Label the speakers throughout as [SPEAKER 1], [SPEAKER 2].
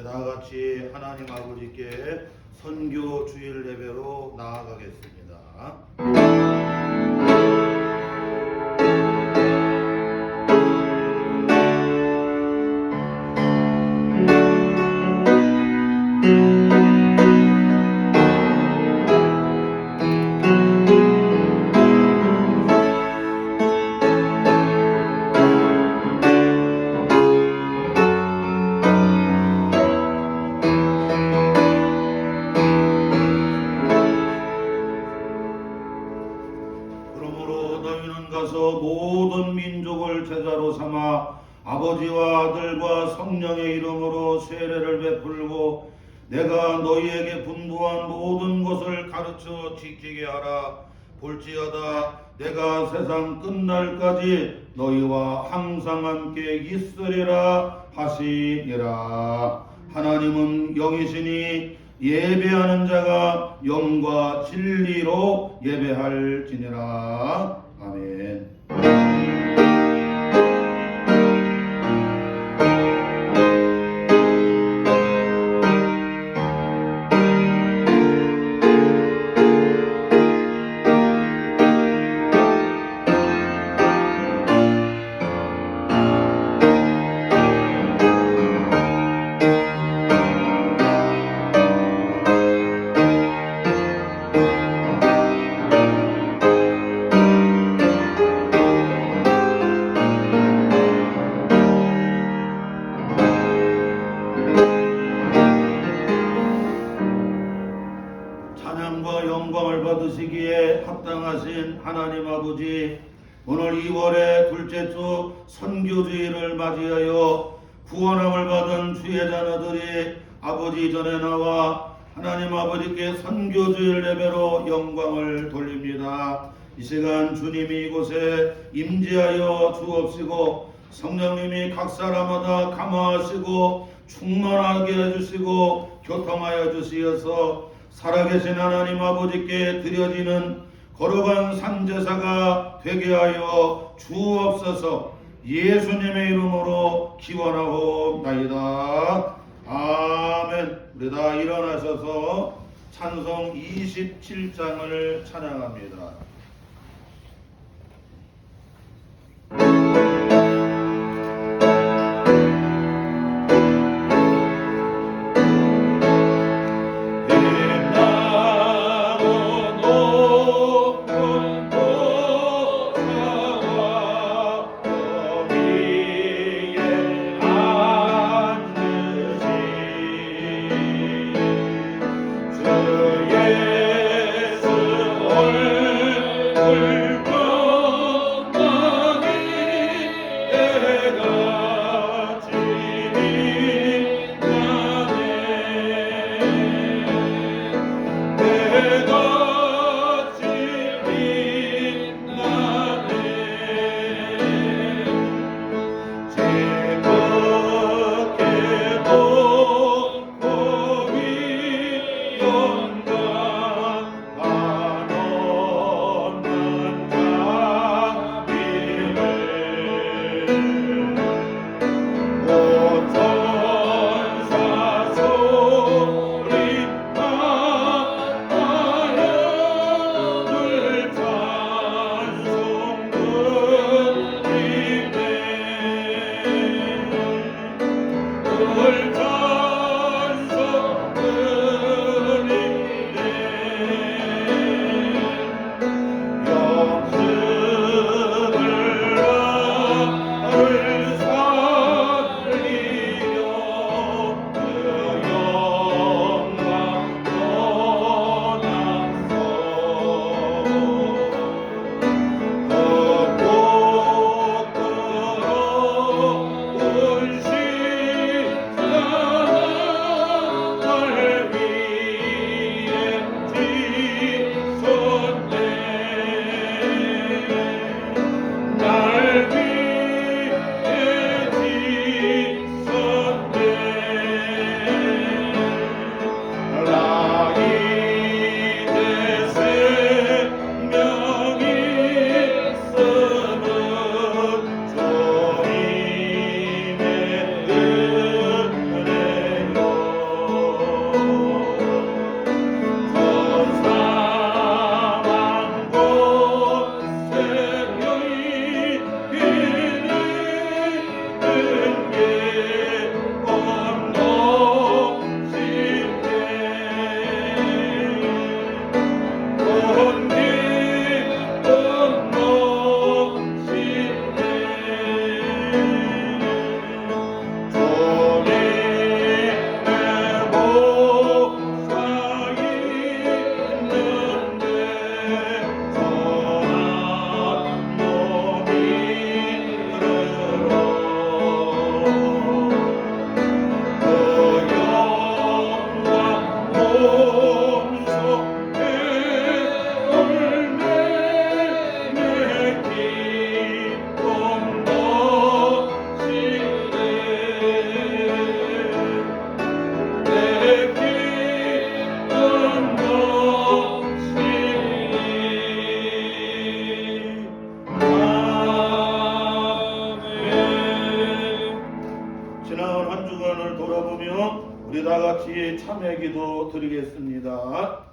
[SPEAKER 1] 다 같이 하나님 아버지께 선교 주일 예배로 나아가겠습니다. 모든 민족을 제자로 삼아 아버지와 아들과 성령의 이름으로 세례를 베풀고 내가 너희에게 분부한 모든 것을 가르쳐 지키게 하라. 볼지어다 내가 세상 끝날까지 너희와 항상 함께 있으리라 하시니라. 하나님은 영이시니 예배하는 자가 영과 진리로 예배할지니라. 아멘. 찬양과 영광을 받으시기에 합당하신 하나님 아버지, 오늘 2월의 둘째 주 선교주일을 맞이하여 구원함을 받은 주의 자녀들이 아버지 전에 나와 하나님 아버지께 선교주일 예배로 영광을 돌립니다. 이 시간 주님이 이곳에 임재하여 주옵시고 성령님이 각 사람마다 감화하시고 충만하게 해주시고 교통하여 주시어서 살아계신 하나님 아버지께 드려지는 거룩한 산제사가 되게 하여 주옵소서. 예수님의 이름으로 기원하옵나이다. 아멘. 우리 다 일어나셔서 찬송 27장을 찬양합니다. 주변을 돌아보며 우리 다 같이 참회 기도 드리겠습니다.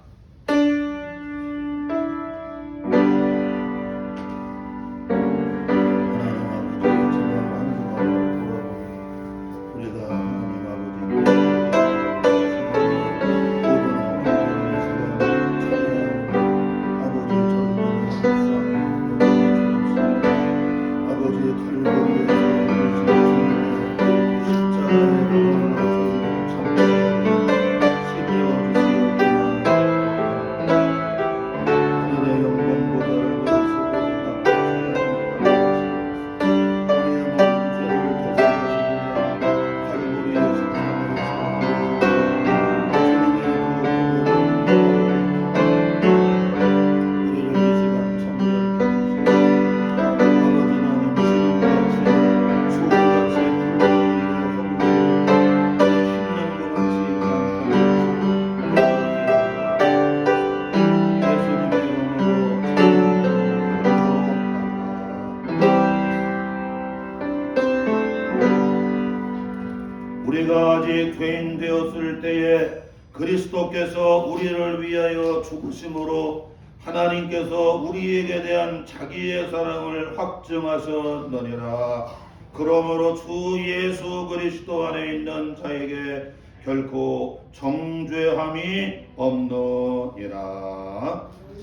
[SPEAKER 1] 우리가 아직 죄인 되었을 때에 그리스도께서 우리를 위하여 죽으심으로 하나님께서 우리에게 대한 자기의 사랑을 확증하셨느니라. 그러므로 주 예수 그리스도 안에 있는 자에게 결코 정죄함이 없느니라.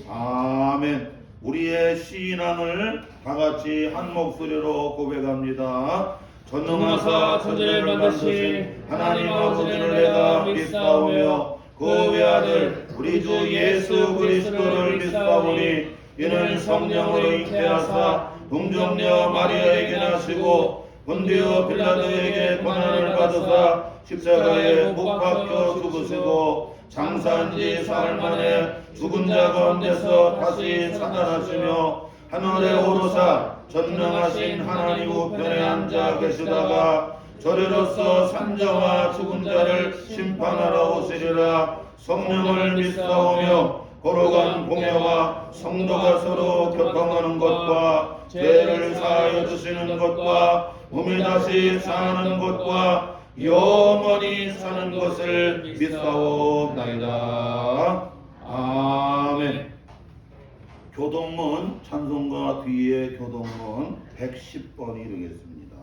[SPEAKER 1] 아멘. 우리의 신앙을 다 같이 한 목소리로 고백합니다. 전능하사 천지를 만드신 하나님 아버지를 내가 믿사오며 그 외아들 우리 주 예수 그리스도를 믿사오니 이는 성령으로 잉태하사 동정녀 마리아에게 나시고 본디오 빌라도에게 고난을 받으사 십자가에 못 박혀 죽으시고 장사한 지 사흘 만에 죽은 자 가운데서 다시 살아나시며 하늘에 오르사 전능하신 하나님 우편에 앉아 계시다가 저리로서 산자와 죽은 자를 심판하러 오시리라. 성령을 믿사오며 거룩한 공예와 성도가 서로 교통하는 것과 죄를 사하여 주시는 것과 몸이 다시 사는 것과 영원히 사는 것을 믿사옵나이다. 아멘. 교동문 찬송가 뒤에 교동문 110번이 이르겠습니다.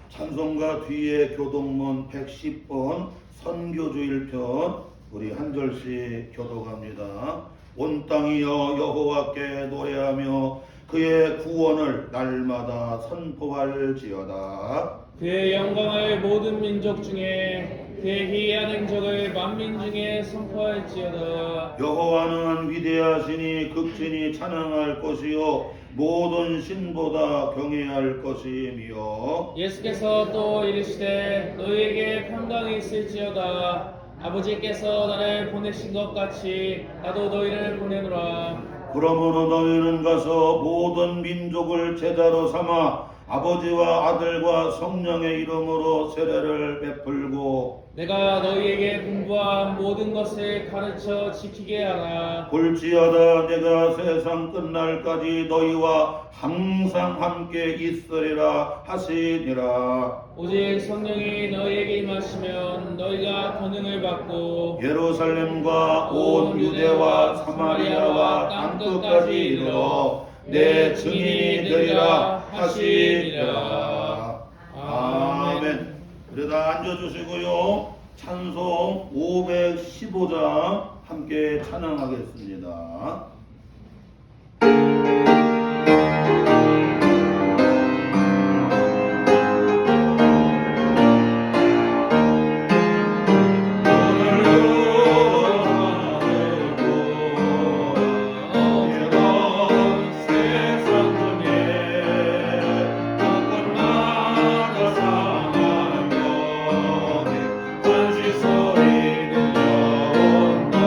[SPEAKER 1] 찬송가 뒤에 교동문 110번 선교주일 편 우리 한 절씩 교독합니다. 온 땅이여 여호와께 노래하며 그의 구원을 날마다 선포할지어다.
[SPEAKER 2] 그의 영광을 모든 민족 중에 그의 기이한 행적을 만민 중에 선포할지어다.
[SPEAKER 1] 여호와는 위대하시니 극진히 찬양할 것이요 모든 신보다 경외할 것이며
[SPEAKER 2] 예수께서 또 이르시되 너희에게 평강이 있을지어다. 아버지께서 나를 보내신 것 같이 나도 너희를 보내노라.
[SPEAKER 1] 그러므로 너희는 가서 모든 민족을 제자로 삼아 아버지와 아들과 성령의 이름으로 세례를 베풀고
[SPEAKER 2] 내가 너희에게 공부한 모든 것을 가르쳐 지키게 하라.
[SPEAKER 1] 볼지어다 내가 세상 끝날까지 너희와 항상 함께 있으리라 하시니라.
[SPEAKER 2] 오직 성령이 너희에게 임하시면 너희가 권능을 받고
[SPEAKER 1] 예루살렘과 온 유대와 사마리아와 땅끝까지 이르러 내 증인이 되리라 하시니라. 아멘. 우리 다 앉아주시고요. 찬송 515장 함께 찬양하겠습니다.
[SPEAKER 2] 소리 들려온다.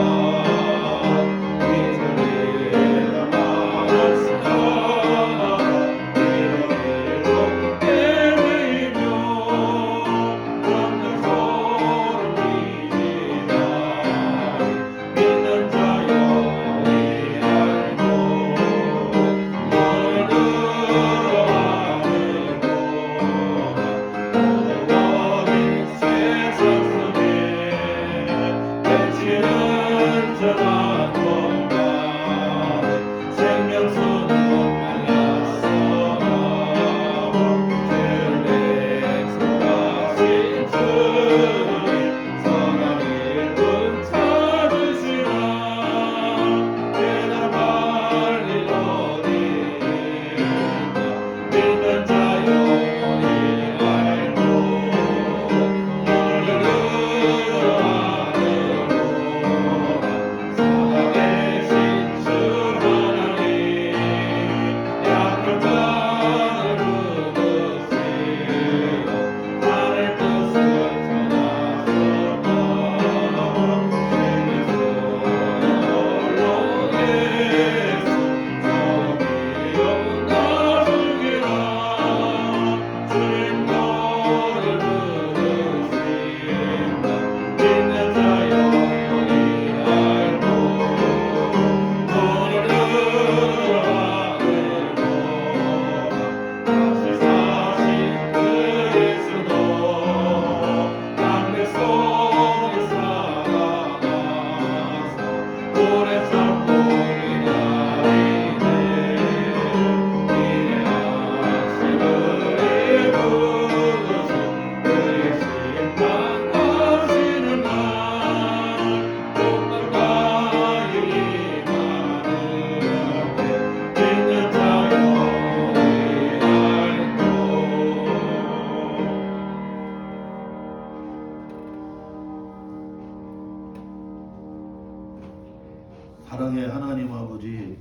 [SPEAKER 1] 사랑의 하나님 아버지,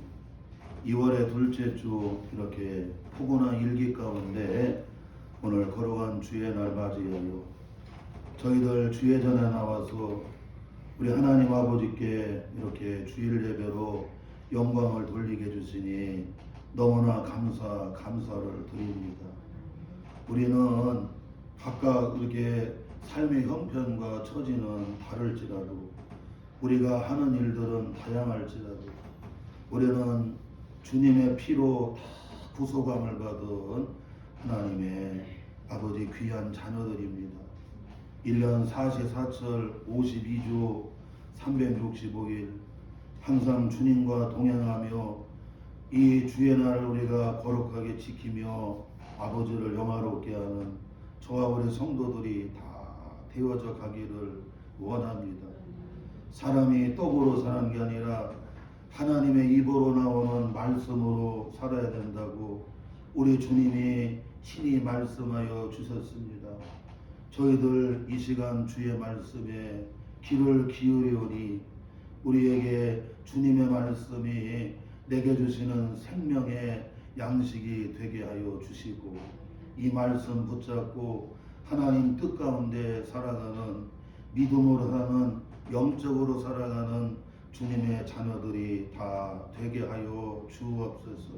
[SPEAKER 1] 2월의 둘째 주 이렇게 포근한 일기 가운데 오늘 걸어간 주의 날 맞이하여 저희들 주의 전에 나와서 우리 하나님 아버지께 이렇게 주일 예배로 영광을 돌리게 해주시니 너무나 감사를 드립니다. 우리는 각각 이렇게 삶의 형편과 처지는 다를지라도 우리가 하는 일들은 다양할지라도 우리는 주님의 피로 다 구속함을 받은 하나님의 아버지 귀한 자녀들입니다. 1년 44철 52주 365일 항상 주님과 동행하며 이 주의 날을 우리가 거룩하게 지키며 아버지를 영화롭게 하는 저와 우리 성도들이 다 되어져 가기를 원합니다. 사람이 떡으로 사는 게 아니라 하나님의 입으로 나오는 말씀으로 살아야 된다고 우리 주님이 친히 말씀하여 주셨습니다. 저희들 이 시간 주의 말씀에 귀를 기울이오니 우리에게 주님의 말씀이 내게 주시는 생명의 양식이 되게 하여 주시고 이 말씀 붙잡고 하나님 뜻 가운데 살아가는 믿음으로 사는 영적으로 살아가는 주님의 자녀들이 다 되게 하여 주옵소서.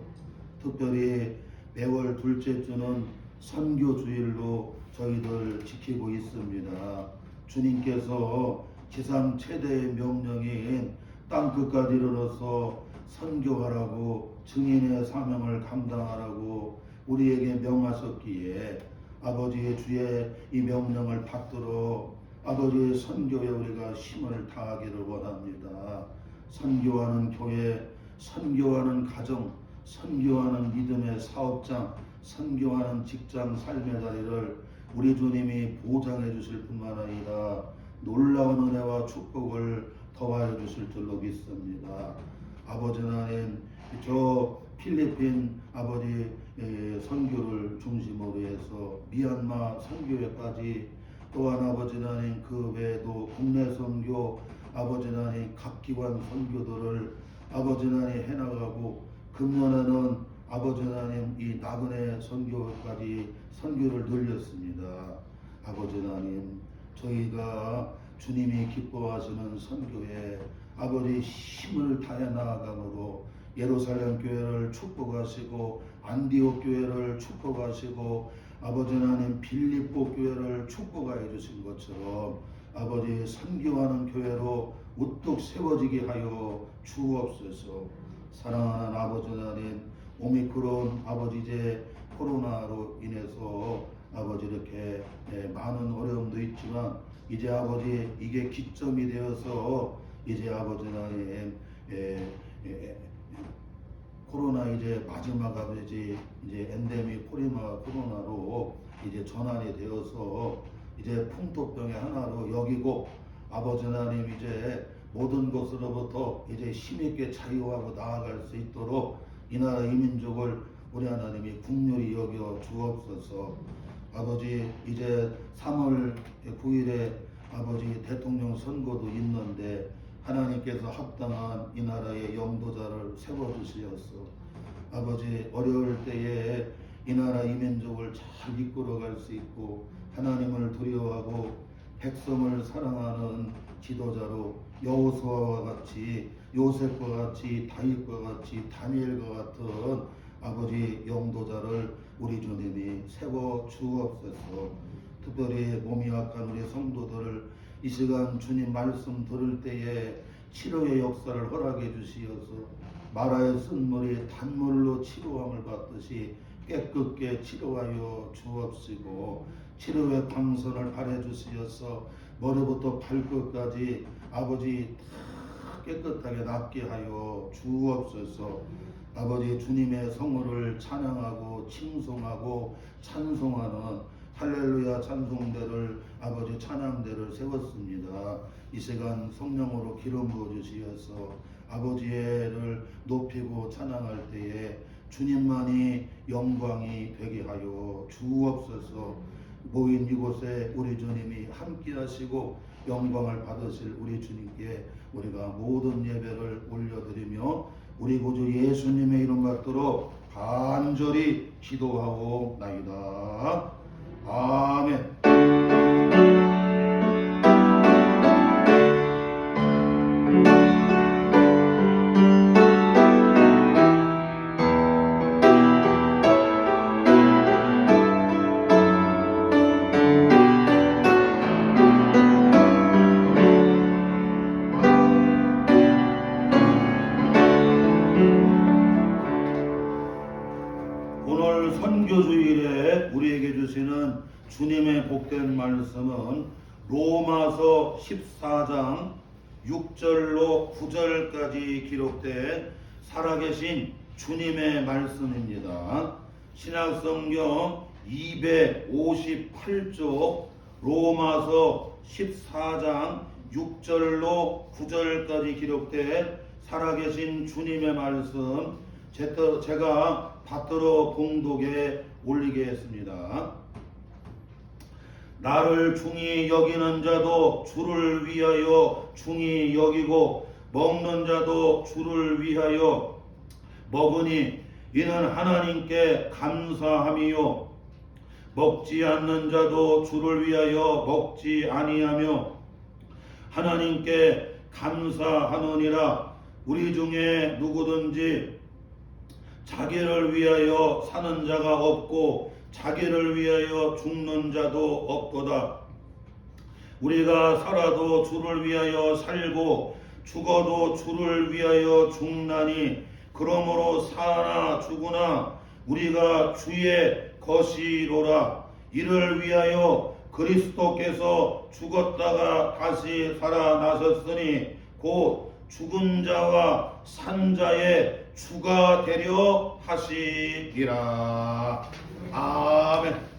[SPEAKER 1] 특별히 매월 둘째 주는 선교 주일로 저희들 지키고 있습니다. 주님께서 지상 최대의 명령인 땅끝까지 이르러서 선교하라고 증인의 사명을 감당하라고 우리에게 명하셨기에 아버지의 주의 이 명령을 받들어 아버지의 선교에 우리가 힘을 다하기를 원합니다. 선교하는 교회, 선교하는 가정, 선교하는 믿음의 사업장, 선교하는 직장 삶의 자리를 우리 주님이 보장해 주실 뿐만 아니라 놀라운 은혜와 축복을 더하여 주실 줄로 믿습니다. 아버지 하나님, 저 필리핀 아버지 선교를 중심으로 해서 미얀마 선교회까지 또한 아버지 하나님 그 외에도 국내 선교 아버지 하나님 각 기관 선교들을 아버지 하나님 해나가고 금년에는 아버지 하나님 이 나그네 선교까지 선교를 늘렸습니다. 아버지 하나님 저희가 주님이 기뻐하시는 선교에 아버지 힘을 다해 나아감으로 예루살렘 교회를 축복하시고 안디옥 교회를 축복하시고 아버지 하나님 빌립보 교회를 축복하여 주신 것처럼 아버지 선교하는 교회로 우뚝 세워지게 하여 주옵소서. 사랑하는 아버지 하나님 오미크론 아버지 이제 코로나로 인해서 아버지 이렇게 많은 어려움도 있지만 이제 아버지 이게 기점이 되어서 이제 아버지 하나님 코로나 이제 마지막 아버지 이제 엔데믹 코로나로 이제 전환이 되어서 이제 풍토병의 하나로 여기고 아버지 하나님 이제 모든 것으로부터 이제 힘있게 자유하고 나아갈 수 있도록 이 나라 이 민족을 우리 하나님이 국률이 여겨 주옵소서. 아버지 이제 3월 9일에 아버지 대통령 선거도 있는데 하나님께서 합당한 이 나라의 영도자를 세워주시옵소서. 아버지 어려울 때에 이 나라 이 민족을 잘 이끌어갈 수 있고 하나님을 두려워하고 백성을 사랑하는 지도자로 여호수아와 같이 요셉과 같이 다윗과 같이 다니엘과 같은 아버지 영도자를 우리 주님이 세워 주옵소서. 특별히 몸이 약한 우리 성도들을 이 시간 주님 말씀 들을 때에 치료의 역사를 허락해 주시어서 마라의 쓴물이 단물로 치료함을 받듯이 깨끗게 치료하여 주옵시고 치료의 방선을 발해 주시어서 머리부터 발끝까지 아버지 다 깨끗하게 낫게 하여 주옵소서. 아버지 주님의 성호를 찬양하고 칭송하고 찬송하는 할렐루야 찬송대를 아버지 찬양대를 세웠습니다. 이 시간 성령으로 기름 부어 주시어서 아버지를 높이고 찬양할 때에 주님만이 영광이 되게 하여 주옵소서. 모인 이곳에 우리 주님이 함께 하시고 영광을 받으실 우리 주님께 우리가 모든 예배를 올려드리며 우리 구주 예수님의 이름 받도록 간절히 기도하옵나이다. 아멘. 오늘 선교주일에 우리에게 주시는 주님의 복된 말씀은 로마서 14장 6절로 9절까지 기록된 살아계신 주님의 말씀입니다. 신약성경 258쪽 로마서 14장 6절로 9절까지 기록된 살아계신 주님의 말씀 제가 받들어 봉독에 올리겠습니다. 나를 중히 여기는 자도 주를 위하여 중히 여기고 먹는 자도 주를 위하여 먹으니 이는 하나님께 감사함이요 먹지 않는 자도 주를 위하여 먹지 아니하며 하나님께 감사하느니라. 우리 중에 누구든지 자기를 위하여 사는 자가 없고 자기를 위하여 죽는 자도 없도다. 우리가 살아도 주를 위하여 살고 죽어도 주를 위하여 죽나니 그러므로 사나 죽으나 우리가 주의 것이로라. 이를 위하여 그리스도께서 죽었다가 다시 살아나셨으니 곧 죽은 자와 산 자의 주가 되려 하시리라. 아멘.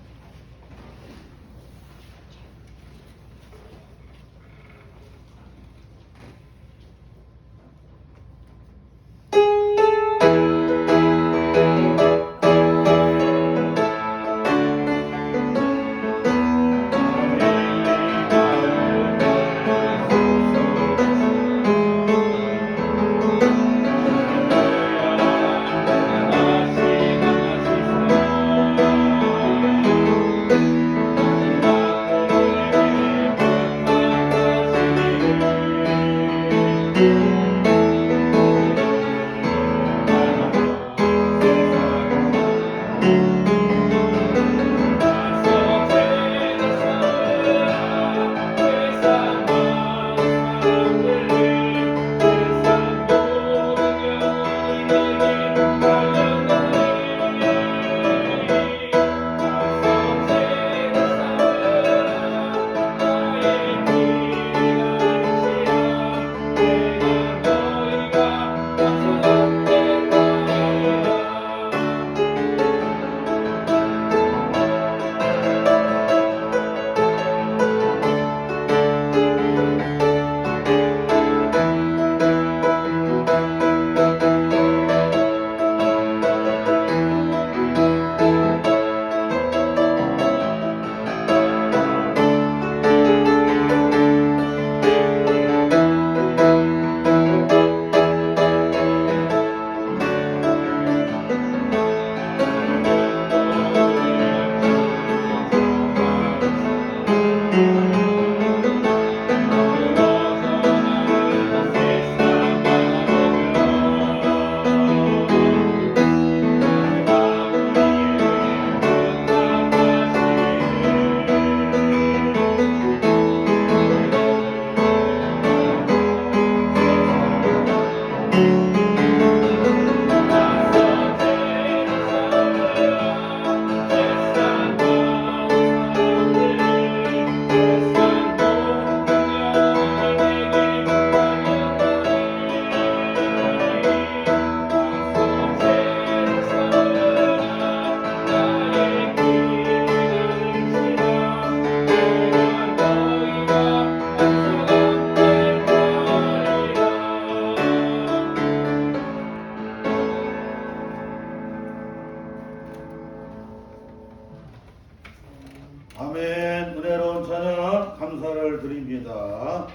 [SPEAKER 1] 감사를 드립니다.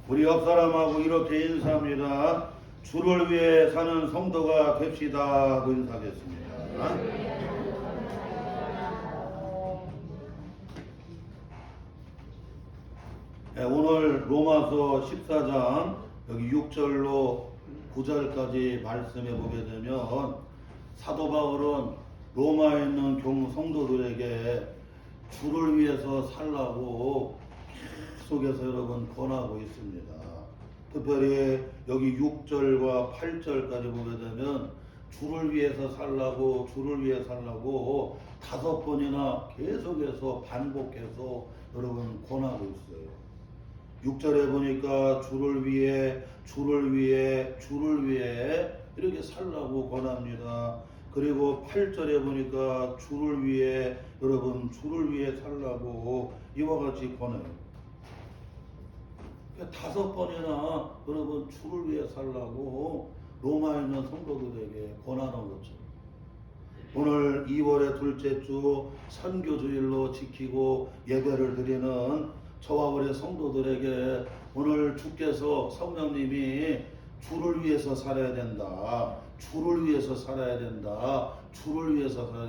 [SPEAKER 1] 우리 옆 사람하고 이렇게 인사합니다. 주를 위해 사는 성도가 됩시다. 그 인사하겠습니다. 네, 오늘 로마서 14장 여기 6절로 9절까지 말씀해 보게 되면 사도 바울은 로마에 있는 교무 성도들에게 주를 위해서 살라고 계속해서 여러분 권하고 있습니다. 특별히 여기 6절과 8절까지 보게 되면 주를 위해서 살라고 5번이나 계속해서 반복해서 여러분 권하고 있어요. 6절에 보니까 주를 위해 이렇게 살라고 권합니다. 그리고 8절에 보니까 주를 위해 살라고 이와 같이 권해요. 5번이나 여러분 주를 위해 살라고 로마에 있는 성도들에게 권하는 거죠. 오늘 2월의 둘째 주 선교주일로 지키고 예배를 드리는 저와 우리 성도들에게 오늘 주께서 성령님이 주를 위해서 살아야 된다. 주를 위해서 살아야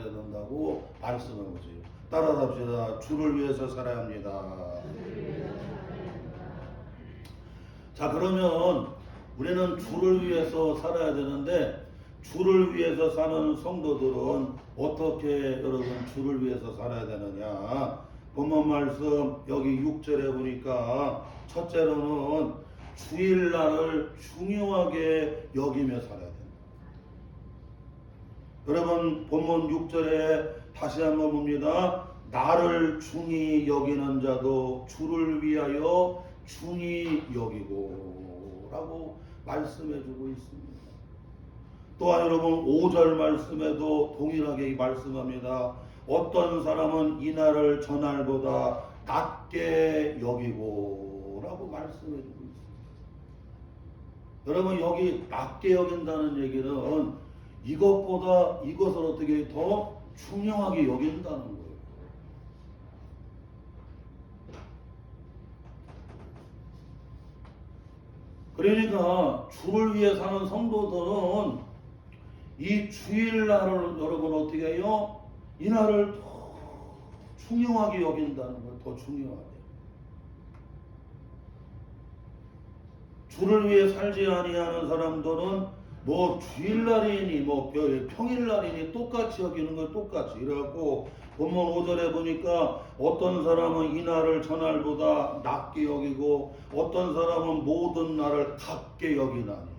[SPEAKER 1] 된다고 말씀하는 거죠. 따라합시다. 주를 위해서 살아야 합니다. 자, 그러면 우리는 주를 위해서 살아야 되는데 주를 위해서 사는 성도들은 어떻게 여러분 주를 위해서 살아야 되느냐? 본문 말씀 여기 6절에 보니까 첫째로는 주일날을 중요하게 여기며 살아야 된다. 여러분 본문 6절에 다시 한번 봅니다. 나를 중히 여기는 자도 주를 위하여 중히 여기고 라고 말씀해주고 있습니다. 또한 여러분 5절 말씀에도 동일하게 말씀합니다. 어떤 사람은 이날을 전날보다 낮게 여기고 라고 말씀해주고 있습니다. 여러분 여기 낮게 여긴다는 얘기는 이것을 어떻게 더 중요하게 여긴다는 거예요. 그러니까 주를 위해 사는 성도들은 이 주일날을 여러분 어떻게 해요? 이날을 더 중요하게 여긴다는 거예요. 더 중요하게. 주를 위해 살지 아니하는 사람들은 뭐 주일날이니 뭐 평일날이니 똑같이 여기는 거 똑같이. 이래갖고 본문 5절에 보니까 어떤 사람은 이날을 전날보다 낮게 여기고 어떤 사람은 모든 날을 같게 여기나니.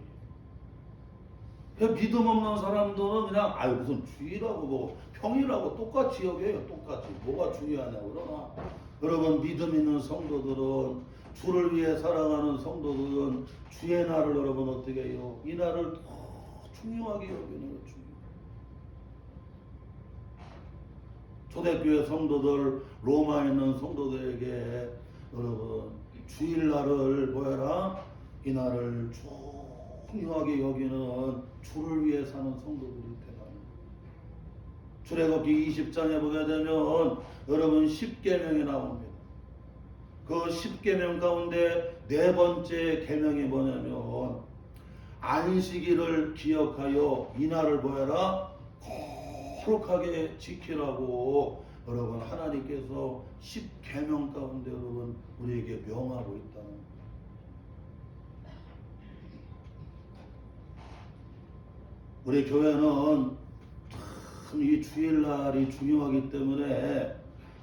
[SPEAKER 1] 믿음 없는 사람들은 그냥 무슨 주일하고 뭐 평일하고 똑같이 여겨요. 똑같이. 뭐가 중요하냐고. 그러나 여러분 믿음 있는 성도들은 주를 위해 살아가는 성도들은 주의 날을 여러분 어떻게 해요? 이 날을 더 중요하게 여기는 거죠. 초대교회 성도들 로마에 있는 성도들에게 여러분 주일날을 뭐해라? 이 날을 중요하게 여기는 주를 위해 사는 성도들이 되랍니다. 출애굽기 20장에 보게 되면 여러분 10계명이 나옵니다. 그 10계명 가운데 네 번째 계명이 뭐냐면 안식일을 기억하여 이 날을 뭐해라? 거룩하게 지키라고 여러분 하나님께서 10계명 가운데 여러분 우리에게 명하고 있다는 거예요. 우리 교회는 참 이 주일날이 중요하기 때문에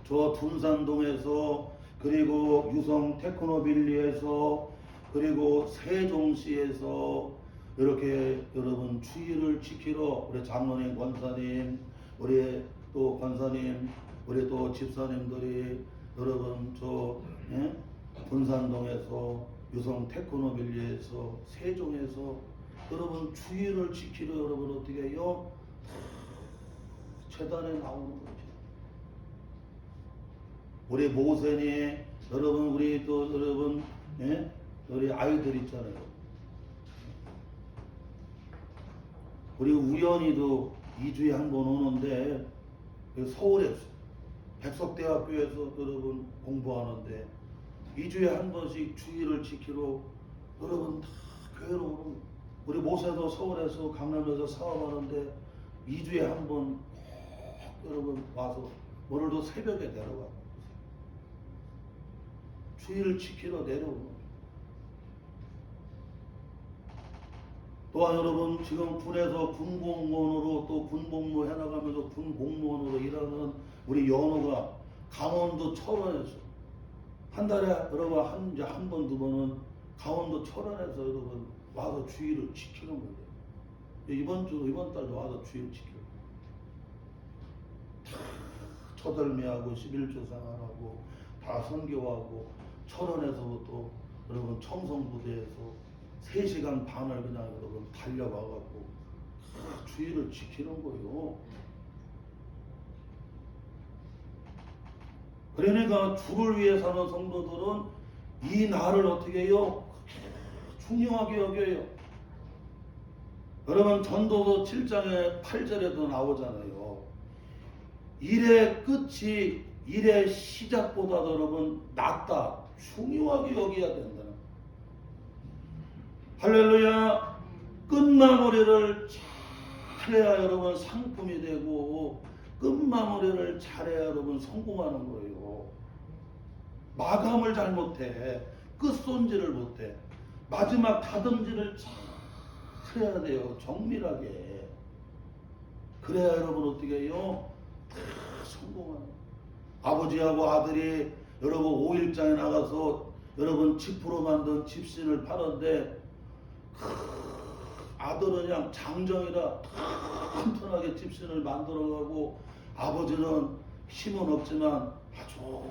[SPEAKER 1] 저 둔산동에서 그리고 유성 테크노빌리에서 그리고 세종시에서 이렇게 여러분 주일을 지키러 우리 장로님, 권사님, 우리 또 권사님, 우리 또 집사님들이 여러분 저 둔산동에서 유성 테크노빌리에서 세종에서 여러분 주일을 지키러 여러분 어떻게 해요? 재단에 나오는 거죠. 우리 모세니 여러분 우리 또 여러분 우리 아이들 있잖아요. 우리 우연히도 2주에 한 번 오는데 서울에 백석대학교에서 여러분 공부하는데 2주에 한 번씩 주일을 지키러 여러분 다 교회로 오는, 우리 모세도 서울에서 강남에서 사업하는데 2주에 한 번 여러분 와서 오늘도 새벽에 내려와 주일을 지키러 내려오는. 또한 여러분 지금 군에서 군공무원으로 또 군복무 해나가면서 군공무원으로 일하는 우리 연호가 강원도 철원에서 한 달에 여러분 이제 한 번, 두 번은 강원도 철원에서 여러분 와서 주일을 지키는 거예요. 이번 달도 와서 주일 지켜요. 다 처덜미하고 11조 생활하고 다 선교하고 철원에서부터 여러분 청성부대에서 3시간 반을 그냥 여러분 달려와갖고 다 주일을 지키는 거예요. 그러니까 주를 위해 사는 성도들은 이 날을 어떻게 해요? 중요하게 여겨요. 여러분 전도서 7장의 8절에도 나오잖아요. 일의 끝이 일의 시작보다도 여러분 낫다, 중요하게 여겨야 된다는. 할렐루야. 끝마무리를 잘해야 여러분 상품이 되고 끝마무리를 잘해야 여러분 성공하는 거예요. 마감을 잘못해, 끝손질을 못해, 마지막 다듬질을 잘 해야 돼요. 정밀하게. 그래야 여러분 어떻게 해요? 다 성공하는. 아버지하고 아들이 여러분 5일장에 나가서 여러분 지프로 만든 집신을 파는데 아들은 그냥 장정이라 튼튼하게 집신을 만들어가고 아버지는 힘은 없지만 아주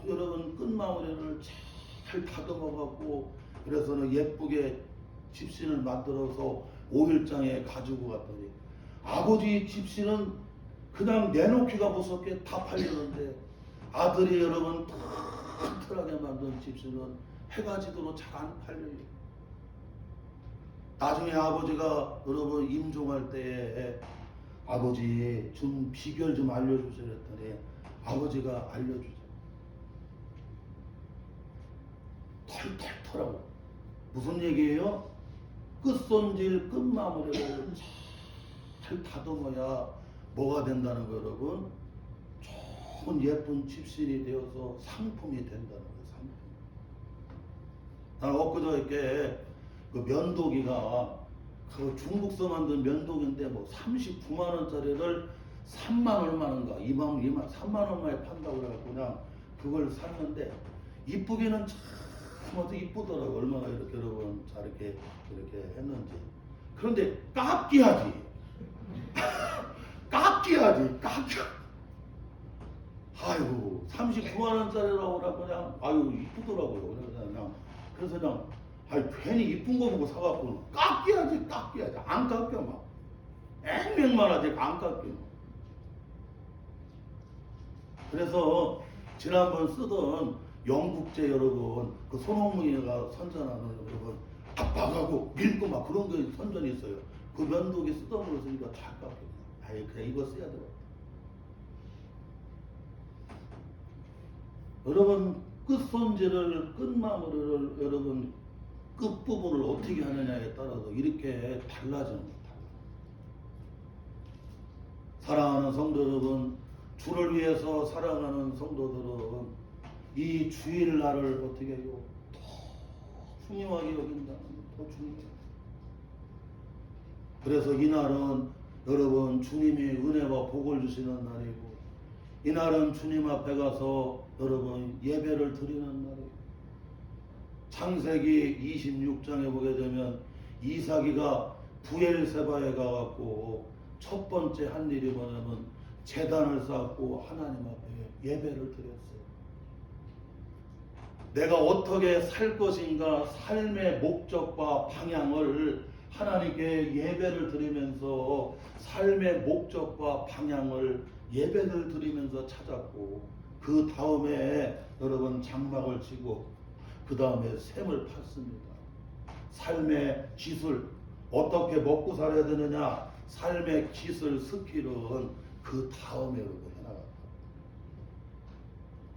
[SPEAKER 1] 여러분 끝마무리를 잘 다듬어갖고 그래서는 예쁘게 집신을 만들어서 5일장에 가지고 갔더니 아버지 집신은 그냥 내놓기가 무섭게 다 팔리는데 아들이 여러분 튼튼하게 만든 집신은 해가 지도록 잘 안 팔려요. 나중에 아버지가 여러분 임종할 때에 아버지 좀 비결 좀 알려주세요 했더니 아버지가 알려주죠. 털털털하고. 무슨 얘기예요? 끝손질 끝마무리를 잘 다듬어야 뭐가 된다는 거 여러분? 좋은 예쁜 집신이 되어서 상품이 된다는 거예요. 상품. 나는 엊그저께 그 면도기가 그 중국서 만든 면도기인데 뭐 39만 원짜리를 3만 얼마인가 2만 3만 얼마에 판다고 그래갖고 그냥 그걸 샀는데 이쁘기는 참 아주 이쁘더라고. 얼마나 이렇게 여러분 잘 이렇게 했는지. 그런데 깎기하지. 깎기하지. 아유 39만 원짜리라고 그냥 아유 이쁘더라고요. 그래서 그냥 아니 괜히 이쁜 거 보고 사갖고 깎여야지. 안 깎여 막 앵맹만 하지 안 깎여. 그래서 지난번 쓰던 영국제 여러분 그 손흥민이가 선전하는 여러분 압박하고 밀고 막 그런 게 선전이 있어요. 그 면도기 쓰던 걸로 쓰니까 잘 깎여. 아예 그냥 이거 써야 돼. 여러분 끝손질을 끝마무리를 여러분 끝부분을 어떻게 하느냐에 따라서 이렇게 달라지는 거예요. 사랑하는 성도 여러분, 주를 위해서 사랑하는 성도들은 이 주일날을 어떻게 해요? 더 중요하게 여긴다는 더 중요해요. 그래서 이날은 여러분 주님이 은혜와 복을 주시는 날이고 이날은 주님 앞에 가서 여러분 예배를 드리는 날이에요. 창세기 26장에 보게 되면 이삭이가 부엘세바에 가갖고 첫 번째 한 일이 뭐냐면 제단을 쌓고 하나님 앞에 예배를 드렸어요. 내가 어떻게 살 것인가 삶의 목적과 방향을 하나님께 예배를 드리면서 삶의 목적과 방향을 예배를 드리면서 찾았고 그 다음에 여러분 장막을 치고 그 다음에 샘을 팠습니다. 삶의 기술 어떻게 먹고 살아야 되느냐 삶의 기술 스킬은 그 다음에 여러분 해나갔다.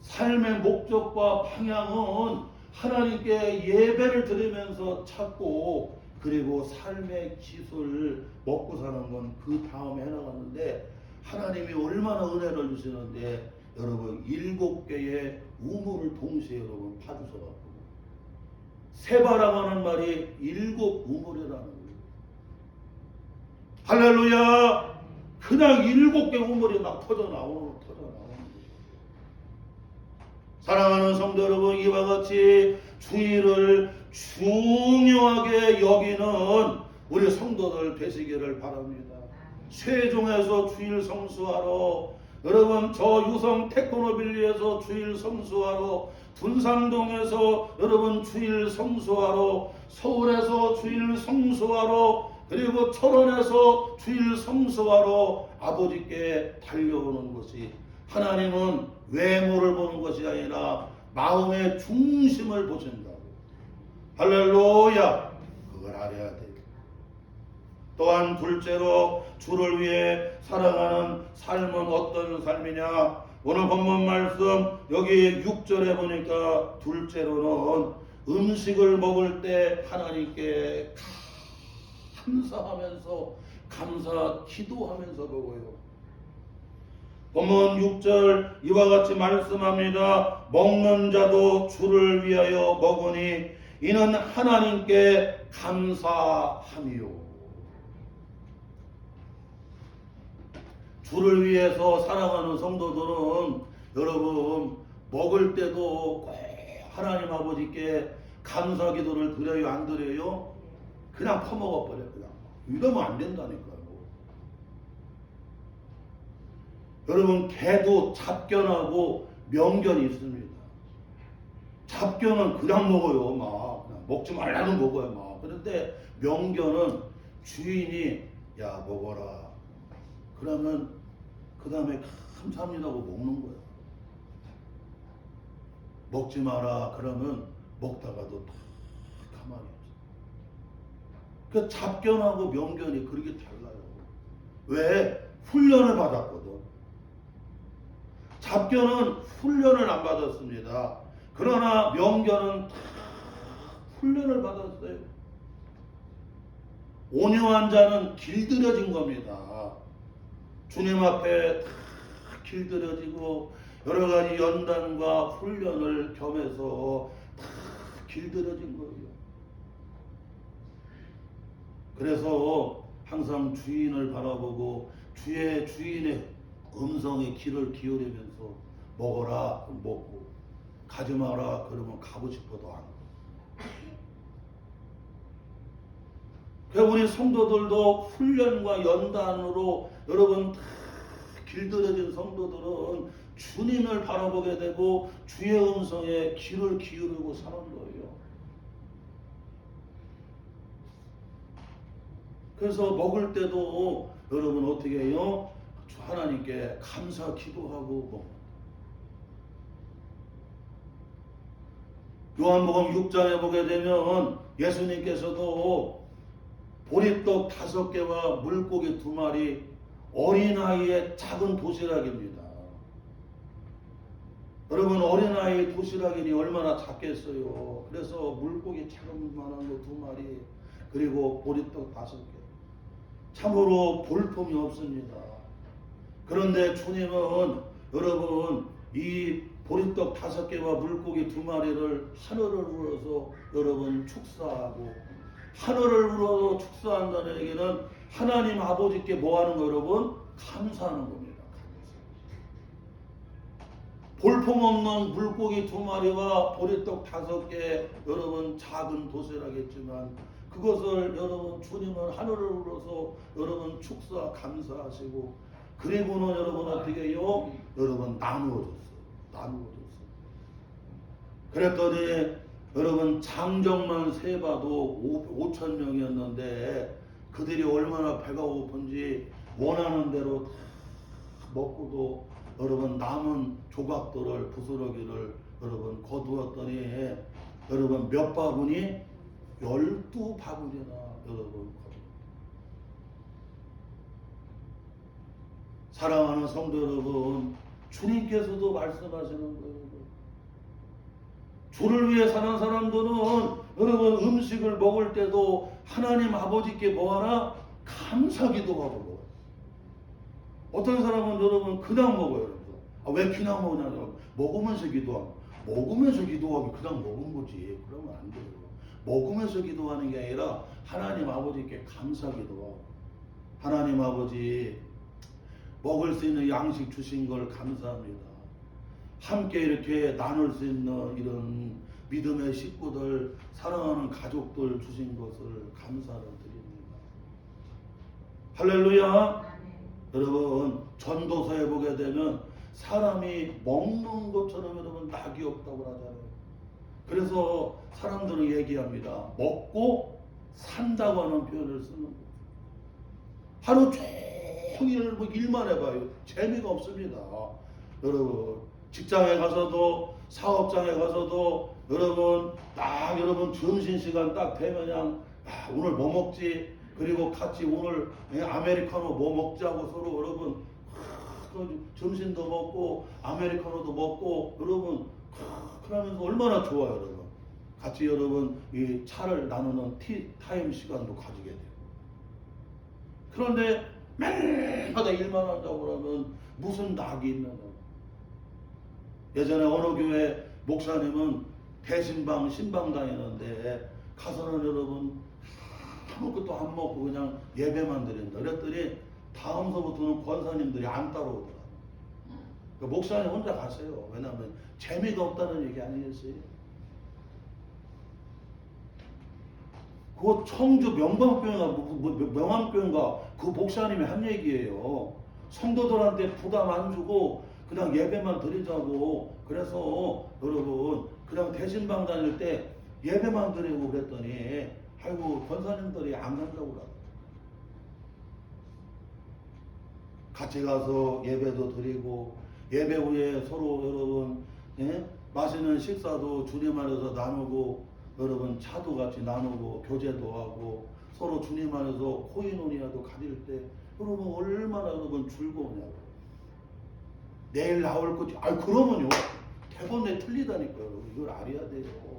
[SPEAKER 1] 삶의 목적과 방향은 하나님께 예배를 드리면서 찾고, 그리고 삶의 기술 먹고 사는 건 그 다음에 해나가는데, 하나님이 얼마나 은혜를 주시는데 여러분 7개의 우물을 동시에 여러분 파주셔갖고 세바라고 하는 말이 7 우물이라는 거예요. 할렐루야. 그냥 7개 우물이 막 터져 나오는 거예요. 사랑하는 성도 여러분, 이와 같이 주일을 중요하게 여기는 우리 성도들 되시기를 바랍니다. 세종에서 주일 성수하러, 여러분 저 유성 테크노빌리에서 주일 성수하러, 둔산동에서 여러분 주일 성수하러, 서울에서 주일 성수하러, 그리고 철원에서 주일 성수하러 아버지께 달려오는 것이, 하나님은 외모를 보는 것이 아니라 마음의 중심을 보신다고. 할렐루야. 그걸 알아야 돼. 또한 둘째로 주를 위해 살아가는 삶은 어떤 삶이냐? 오늘 본문 말씀 여기 6절에 보니까 둘째로는 음식을 먹을 때 하나님께 감사하면서, 감사 기도하면서 먹어요. 본문 6절 이와 같이 말씀합니다. 먹는 자도 주를 위하여 먹으니 이는 하나님께 감사함이요. 주를 위해서 살아가는 성도들은 여러분 먹을 때도 꼭 하나님 아버지께 감사 기도를 드려요, 안 드려요? 그냥 퍼먹어 버려. 그냥 이러면 안 된다니까요. 여러분 개도 잡견하고 명견이 있습니다. 잡견은 그냥 먹어요. 막 그냥 먹지 말라는 먹어요. 막. 그런데 명견은 주인이 야 먹어라 그러면 그 다음에 감사합니다고 먹는 거예요. 먹지 마라 그러면 먹다가도 다 가만히 있어요. 그 잡견하고 명견이 그렇게 달라요. 왜? 훈련을 받았거든. 잡견은 훈련을 안 받았습니다. 그러나 명견은 다 훈련을 받았어요. 온유한 자는 길들여진 겁니다. 주님 앞에 다 길들여지고 여러 가지 연단과 훈련을 겸해서 다 길들여진 거예요. 그래서 항상 주인을 바라보고 주인의 음성에 귀를 기울이면서 먹어라 그럼 먹고, 가지 마라 그러면 가고 싶어도 안 가고. 그러니까 우리 성도들도 훈련과 연단으로 여러분 다 길들여진 성도들은 주님을 바라보게 되고 주의 음성에 귀를 기울이고 사는 거예요. 그래서 먹을 때도 여러분 어떻게 해요? 하나님께 감사 기도하고 먹어요. 요한복음 6장에 보게 되면 예수님께서도 보리떡 5개와 물고기 2마리, 어린아이의 작은 도시락입니다. 여러분 어린아이 도시락이니 얼마나 작겠어요. 그래서 물고기 작은 만한 거 2마리, 그리고 보리떡 5개. 참으로 볼품이 없습니다. 그런데 주님은 여러분 이 보리떡 5개와 물고기 2마리를 하늘을 우러서 여러분 축사하고, 하늘을 우러서 축사한다는 얘기는 하나님 아버지께 뭐 하는 거 여러분? 감사하는 겁니다. 볼품없는 물고기 2마리와 보리떡 5개 여러분 작은 도시락이겠지만 그것을 여러분 주님은 하늘을 우러서 여러분 축사 감사하시고, 그리고는 여러분 어떻게 해요? 여러분 나누어줬어요. 그랬더니 여러분 장정만 세봐도 5,000명이었는데 그들이 얼마나 배가 고픈지 원하는 대로 다 먹고도 여러분 남은 조각들을 부스러기를 여러분 거두었더니 여러분 몇 바구니? 12바구니나 여러분. 사랑하는 성도 여러분, 주님께서도 말씀하시는 거예요. 주를 위해 사는 사람들은 여러분 음식을 먹을 때도 하나님 아버지께 뭐하나? 감사기도하고. 어떤 사람은 여러분 그냥 먹어요. 여러분. 왜 그냥 먹냐면 먹으면서 기도하고. 먹으면서 기도하기 그냥 먹은 거지. 그러면 안 돼요. 먹으면서 기도하는 게 아니라 하나님 아버지께 감사기도하고. 하나님 아버지 먹을 수 있는 양식 주신 걸 감사합니다. 함께 이렇게 나눌 수 있는 이런 믿음의 식구들, 사랑하는 가족들 주신 것을 감사를 드립니다. 할렐루야. 여러분 전도서에 보게 되면 사람이 먹는 것처럼 여러분 낙이 없다고 하잖아요. 그래서 사람들은 얘기합니다. 먹고 산다고 하는 표현을 쓰는 거예요. 하루 종일 뭐 일만 해봐요. 재미가 없습니다. 여러분 직장에 가서도 사업장에 가서도 여러분 딱 여러분 점심시간 딱 되면 그냥 오늘 뭐 먹지? 그리고 같이 오늘 아메리카노 뭐 먹자고 서로 여러분 점심도 먹고 아메리카노도 먹고 여러분 그러면서 얼마나 좋아요. 여러분 같이 여러분 이 차를 나누는 티타임 시간도 가지게 돼요. 그런데 매일마다 일만 한다고 그러면 무슨 낙이 있는 거예요. 예전에 어느 교회 목사님은 대신방 신방 다니는데 가서는 여러분 아무것도 안 먹고 그냥 예배만 드린다. 그랬더니 다음서부터는 권사님들이 안 따라오더라. 그러니까 목사님 혼자 가세요. 왜냐하면 재미가 없다는 얘기 아니겠어요? 그 청주 명함교회인가 그 목사님이 한 얘기예요. 성도들한테 부담 안 주고 그냥 예배만 드리자고. 그래서 여러분 그냥 대신방 다닐 때 예배만 드리고 그랬더니 아이고 권사님들이 안 간다고 그러더라고요. 같이 가서 예배도 드리고 예배 후에 서로 여러분 맛있는 식사도 주님 안에서 나누고 여러분 차도 같이 나누고 교제도 하고 서로 주님 안에서 코이노니아도 가질 때 여러분 얼마나 여러분 즐거우냐고. 내일 나올 거지. 그러면요 대본에 틀리다니까요. 여러분 이걸 알아야 돼요.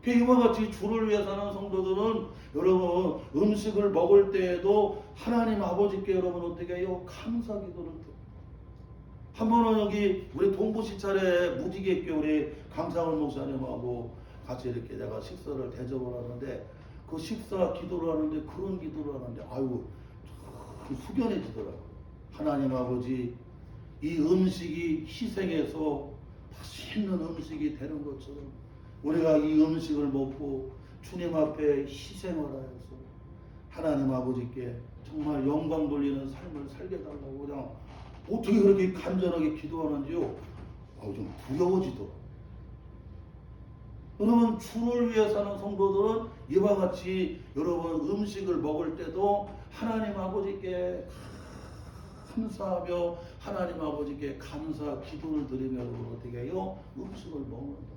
[SPEAKER 1] 이와 같이 주를 위해 사는 성도들은 여러분 음식을 먹을 때에도 하나님 아버지께 여러분 어떻게 해요? 감사기도를 드려요. 한 번은 여기 우리 동부시찰에 무지개교회 우리 강상훈 목사님하고 같이 이렇게 내가 식사를 대접을 하는데 그 식사 기도를 하는데 그런 기도를 하는데 숙연해지더라고요. 하나님 아버지 이 음식이 희생해서 맛있는 음식이 되는 것처럼 우리가 이 음식을 먹고 주님 앞에 희생을 하여서 하나님 아버지께 정말 영광 돌리는 삶을 살게 달라고 그냥 어떻게 그렇게 간절하게 기도하는지요. 좀 두려워지더라고요. 여러분 주를 위해 사는 성도들은 이와 같이 여러분 음식을 먹을 때도 하나님 아버지께 감사하며 하나님 아버지께 감사 기도를 드리며 여러분 어떻게 해요? 음식을 먹는다.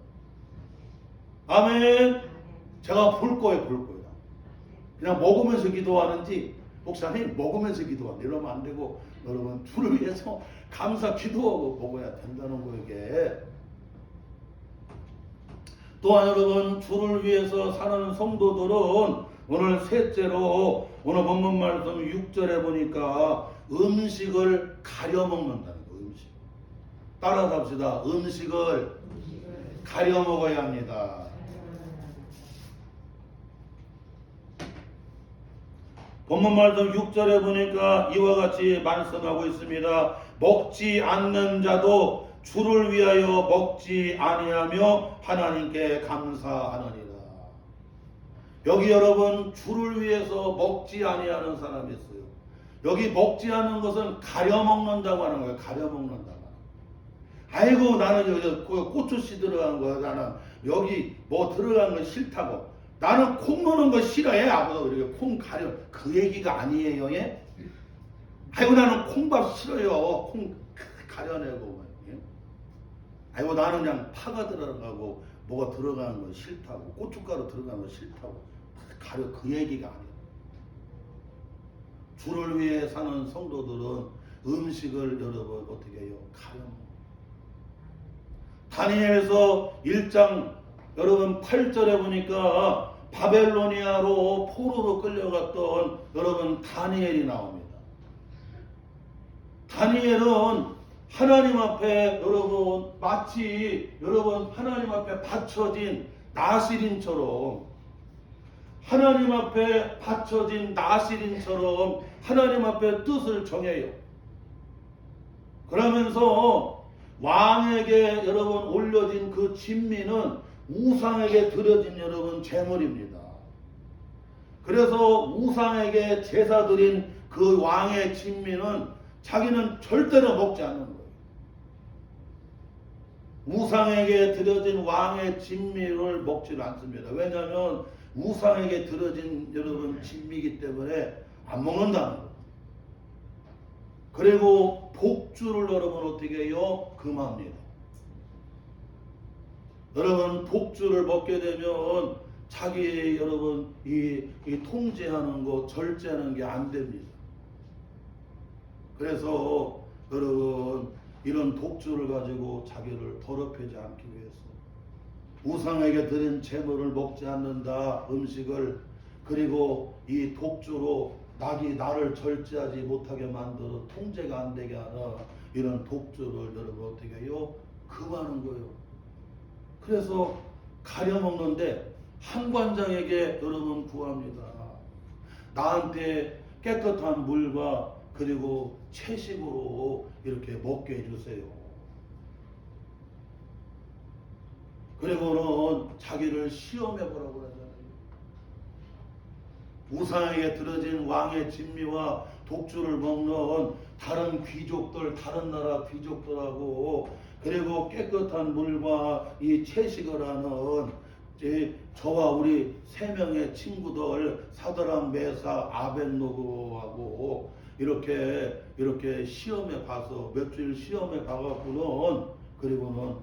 [SPEAKER 1] 아멘. 제가 볼 거예요. 그냥 먹으면서 기도하는지 목사님 먹으면서 기도하는지 이러면 안 되고 여러분 주를 위해서 감사 기도하고 먹어야 된다는 거예요. 이게. 또한 여러분 주를 위해서 사는 성도들은 오늘 셋째로 오늘 본문 말씀 6절에 보니까 음식을 가려 먹는다는 거예요. 음식. 따라서 합시다. 음식을 가려 먹어야 합니다. 본문 말씀 6절에 보니까 이와 같이 말씀하고 있습니다. 먹지 않는 자도 주를 위하여 먹지 아니하며 하나님께 감사하느니라. 여기 여러분 주를 위해서 먹지 아니하는 사람이 있어요. 여기 먹지 않는 것은 가려 먹는다고 하는 거예요. 가려 먹는다. 아이고 나는 여기 고추씨 들어간 거 나는 여기 뭐 들어간 거 싫다고. 나는 콩 넣는 거 싫어해. 아무도 이렇게 콩 가려. 그 얘기가 아니에요. 예? 아이고 나는 콩밥 싫어요. 콩 가려내고. 예? 아이고 나는 그냥 파가 들어가고 뭐가 들어가는 거 싫다고. 고춧가루 들어가는 거 싫다고. 가려. 그 얘기가 아니에요. 주를 위해 사는 성도들은 음식을 여러분 어떻게 해요? 가려. 다니엘서 1장 여러분 8절에 보니까 바벨로니아로 포로로 끌려갔던 여러분 다니엘이 나옵니다. 다니엘은 하나님 앞에 여러분 마치 여러분 하나님 앞에 받쳐진 나시린처럼 하나님 앞에 받쳐진 나시린처럼 하나님 앞에 뜻을 정해요. 그러면서 왕에게 여러분 올려진 그 진미는 우상에게 드려진 여러분 제물입니다. 그래서 우상에게 제사 드린 그 왕의 진미는 자기는 절대로 먹지 않는 거예요. 우상에게 드려진 왕의 진미를 먹지를 않습니다. 왜냐하면 우상에게 드려진 여러분 진미이기 때문에 안 먹는다는 거예요. 그리고 복주를 여러분 어떻게 해요? 금합니다. 여러분 복주를 먹게 되면 자기 여러분 이 통제하는 거 절제하는 게 안 됩니다. 그래서 여러분 이런 독주를 가지고 자기를 더럽히지 않기 위해서 우상에게 드린 제물을 먹지 않는다 음식을 그리고 이 독주로 나를 절제하지 못하게 만들어 통제가 안 되게 하는 이런 독주를 여러분 어떻게 해요? 금하는 거예요. 그래서 가려먹는데 한관장에게 여러분 구합니다. 나한테 깨끗한 물과 그리고 채식으로 이렇게 먹게 해주세요. 그리고는 자기를 시험해보라고 그러잖아요. 우상에게 들어진 왕의 진미와 독주를 먹는 다른 귀족들, 다른 나라 귀족들하고 그리고 깨끗한 물과 이 채식을 하는 저와 우리 세 명의 친구들 사드락, 메삭, 아벳노고하고 이렇게 시험에 가서 몇 주일 시험에 가갖고는 그리고는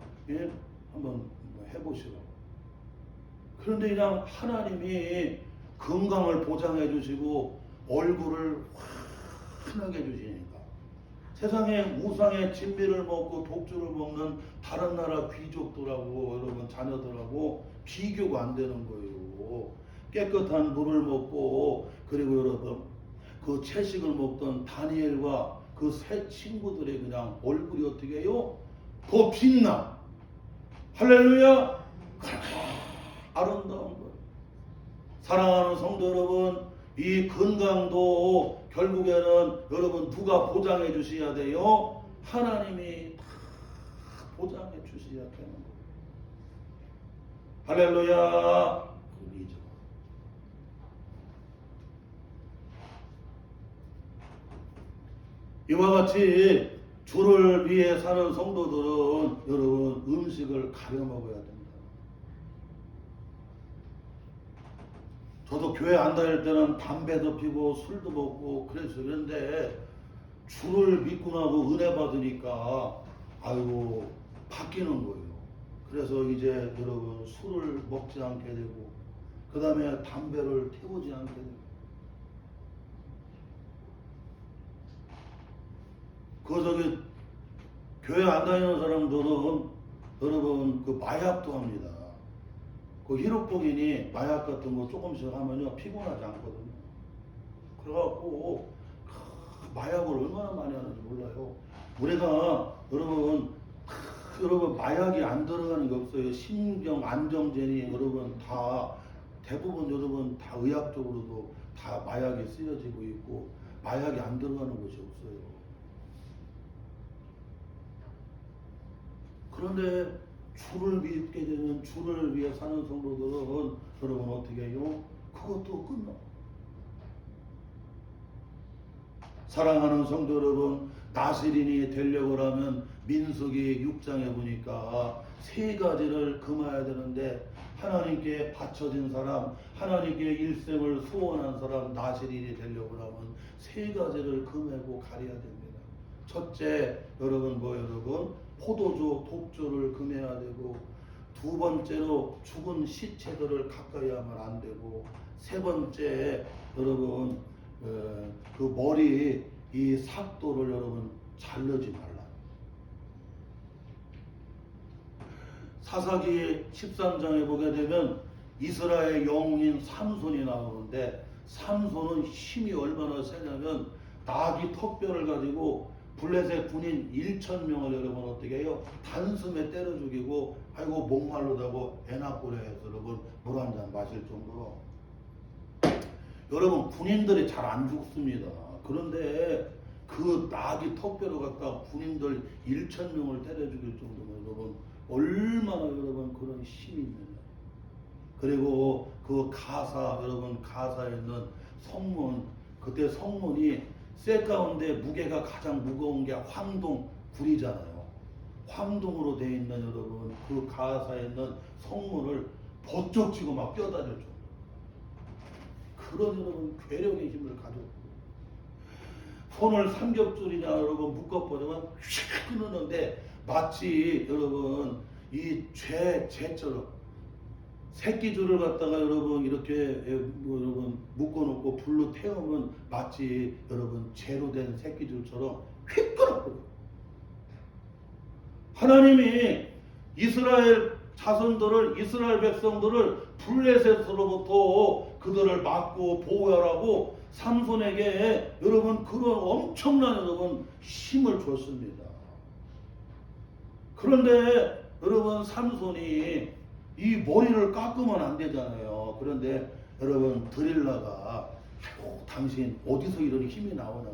[SPEAKER 1] 한번 해보시라고. 그런데 그냥 하나님이 건강을 보장해 주시고 얼굴을 환하게 해주시니까 세상에 우상의 진미를 먹고 독주를 먹는 다른 나라 귀족들하고 여러분 자녀들하고 비교가 안 되는 거예요. 깨끗한 물을 먹고 그리고 여러분 그 채식을 먹던 다니엘과 그 세 친구들의 그냥 얼굴이 어떻게 해요? 더 빛나. 할렐루야. 아름다운 거예요. 사랑하는 성도 여러분, 이 건강도 결국에는 여러분 누가 보장해 주셔야 돼요? 하나님이 다 보장해 주셔야 되는 거예요. 할렐루야. 그이죠. 이와 같이 주를 위해 사는 성도들은 여러분 음식을 가려 먹어야 됩니다. 저도 교회 안 다닐 때는 담배도 피고 술도 먹고 그랬어요. 그런데 주를 믿고 나고 은혜 받으니까 아이고 바뀌는 거예요. 그래서 이제 여러분 술을 먹지 않게 되고 그 다음에 담배를 태우지 않게 되고 저기 교회 안 다니는 사람들은 여러분 그 마약도 합니다. 그 히로포긴이 마약 같은 거 조금씩 하면요 피곤하지 않거든요. 그래갖고 마약을 얼마나 많이 하는지 몰라요. 우리가 여러분 마약이 안 들어가는 게 없어요. 신경 안정제니 여러분 다 대부분 여러분 다 의학적으로도 다 마약이 쓰여지고 있고 마약이 안 들어가는 곳이 없어요. 그런데 주를 믿게 되는 주를 위해 사는 성도들은 여러분 어떻게 해요? 그것도 끝나. 사랑하는 성도 여러분, 나시린이 되려고 하면 민수기 6장에 보니까 세 가지를 금해야 되는데 하나님께 바쳐진 사람, 하나님께 일생을 소원한 사람 나시린이 되려고 하면 세 가지를 금하고 가려야 됩니다. 첫째, 여러분 포도주, 독주를 금해야 되고 두 번째로 죽은 시체들을 가까이 하면 안 되고 세 번째 여러분 그 머리 이 삭도를 여러분 자르지 말라. 사사기 13장에 보게 되면 이스라엘 영웅인 삼손이 나오는데, 삼손은 힘이 얼마나 세냐면 나귀 턱뼈를 가지고 블레셋 군인 1,000명을 여러분 어떻게 해요? 단숨에 때려 죽이고, 아이고 목말르다고 애나꼴에서 여러분 물 한 잔 마실 정도로. 여러분 군인들이 잘 안 죽습니다. 그런데 그 나귀 턱뼈를 갖다 군인들 1,000명을 때려 죽일 정도면 여러분 얼마나 여러분 그런 힘이 있느냐. 그리고 그 가사, 여러분 가사에 있는 성문, 그때 성문이 쇠 가운데 무게가 가장 무거운 게 황동 굴이잖아요. 황동으로 되어 있는 여러분 그 가사에 있는 성문을 버쩍 치고 막 뛰어다녔죠. 그런 여러분 괴력의 힘을 가지고 손을 삼겹줄이냐 여러분 묶어버리면 휙 끊었는데, 마치 여러분 이 죄처럼 새끼줄을 갖다가 여러분 이렇게 여러분 묶어놓고 불로 태우면 마치 여러분 죄로 된 새끼줄처럼 휙 끊어버려요. 하나님이 이스라엘 자손들을, 이스라엘 백성들을 블레셋으로부터 그들을 막고 보호하라고 삼손에게 여러분 그런 엄청난 여러분 힘을 줬습니다. 그런데 여러분 삼손이 이 머리를 깎으면 안 되잖아요. 그런데 여러분 드릴라가 당신 어디서 이런 힘이 나오냐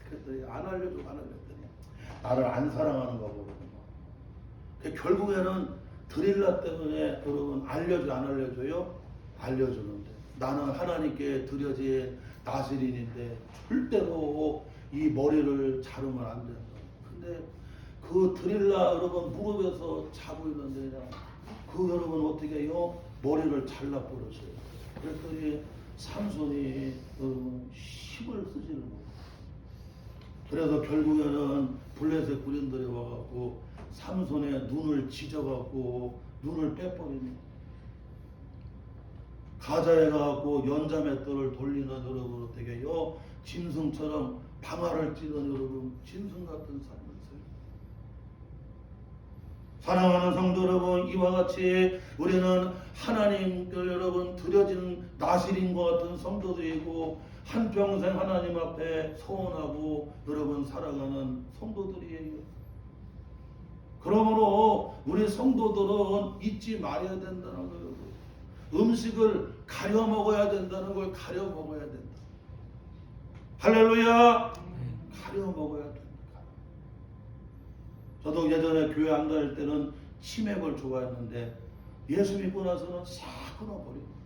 [SPEAKER 1] 그랬더니 안 알려주고 안 알려줬더니 나를 안 사랑하는가 보거든요. 결국에는 드릴라 때문에 여러분 알려줘 안 알려줘요? 알려주는데, 나는 하나님께 드려진 나시린인데 절대로 이 머리를 자르면 안 된다. 근데 그 드릴라 여러분 무릎에서 자고 있는데 그 여러분 어떻게 해요? 머리를 잘라버렸어요. 그랬더니 삼손이 힘을 쓰지를 못해요. 그래서 결국에는 블레셋 군인들이 와갖고 삼손의 눈을 찢어갖고 눈을 빼버립니다. 가자에 가갖고 연자맷돌을 돌리는 여러분 어떻게 해요? 짐승처럼 방아를 찌는 여러분 짐승 같은 삶을 살아요. 사랑하는 성도 여러분, 이와 같이 우리는 하나님께 여러분 드려진 나실인과 같은 성도들이고 한평생 하나님 앞에 서원하고 여러분 살아가는 성도들이에요. 그러므로 우리 성도들은 잊지 말아야 된다는 거예요. 음식을 가려 먹어야 된다는 걸 가려 먹어야 된다. 할렐루야. 가려 먹어야 된다. 저도 예전에 교회 안 다닐 때는 치맥을 좋아했는데 예수 믿고 나서는 싹 끊어버려요.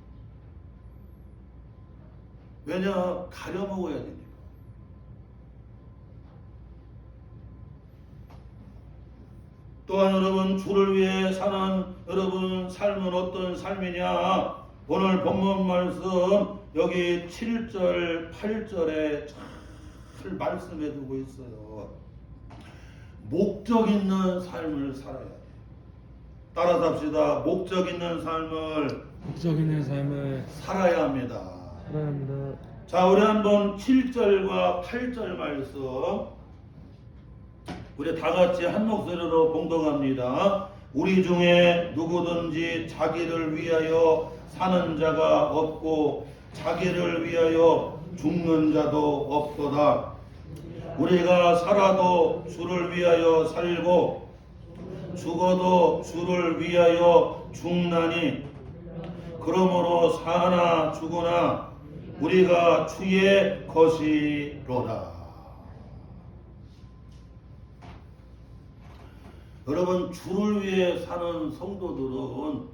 [SPEAKER 1] 왜냐? 가려 먹어야 되니까. 또한 여러분 주를 위해 사는 여러분 삶은 어떤 삶이냐? 오늘 본문 말씀 여기 7절 8절에 잘 말씀해 두고 있어요. 목적 있는 삶을 살아야 돼요. 따라서 합시다. 목적 있는 삶을 살아야 합니다. 자, 우리 한번 7절과 8절 말씀 우리 다 같이 한 목소리로 봉독합니다. 우리 중에 누구든지 자기를 위하여 사는 자가 없고 자기를 위하여 죽는 자도 없도다. 우리가 살아도 주를 위하여 살고 죽어도 주를 위하여 죽나니 그러므로 사나 죽으나 우리가 주의 것이로다. 여러분 주를 위해 사는 성도들은